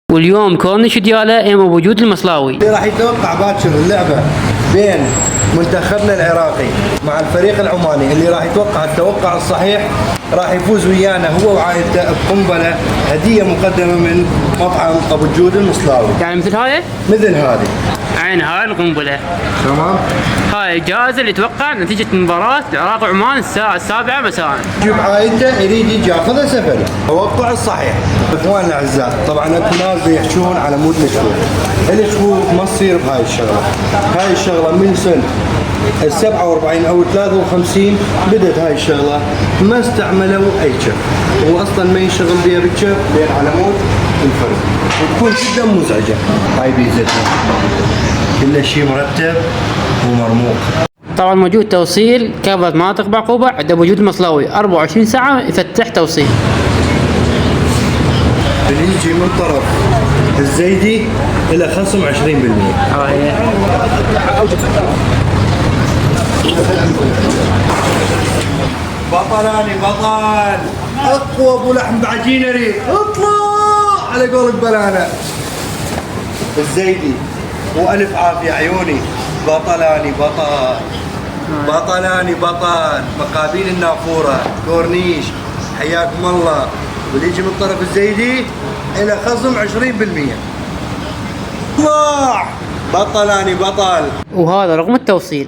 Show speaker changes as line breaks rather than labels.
واليوم كورنيش دياله موجود المصلاوي.
اللي راح يتوقع باكر اللعبه بين منتخبنا العراقي مع الفريق العماني، اللي راح يتوقع التوقع الصحيح راح يفوز ويانا هو وعائلته بقنبله هديه مقدمه من مطعم ابو الجود المصلاوي.
يعني مثل هاي؟
مثل هذه.
عين هاي القنبله.
تمام.
هاي الجائزه اللي يتوقع نتيجه مباراه العراق وعمان الساعه 7 مساء.
يجيب عائلته يريد يجي ياخذها سفري. التوقع الصحيح. اخواننا الاعزاء، طبعا اكو ناس يحشون على مود الشكوك. الشكوك ما تصير بهاي الشغله. هاي الشغله من سنه ال 47 او 53 بدت هاي الشغله، ما استعملوا اي شيء، هو اصلا ما ينشغل بها بالشيء بين على مود الفرد، وتكون جدا مزعجه. هاي بيزتها كل شيء مرتب ومرموق.
طبعا موجود توصيل كافة مناطق بعقوبة عند وجود المصلاوي 24 ساعة يفتح توصيل.
اللي يجي من طرف الزيدي إلى خصم 20%. بطلاني بطل اقوى ابو لحم بعجينه ريق، اطلع على قولك بلانا الزيدي والف عافيه عيوني. بطلاني بطل بطلاني بطل مقابيل النافوره كورنيش، حياكم الله. واللي يجي من طرف الزيدي الى خصم 20%. اطلع بطلاني بطل.
وهذا رقم التوصيل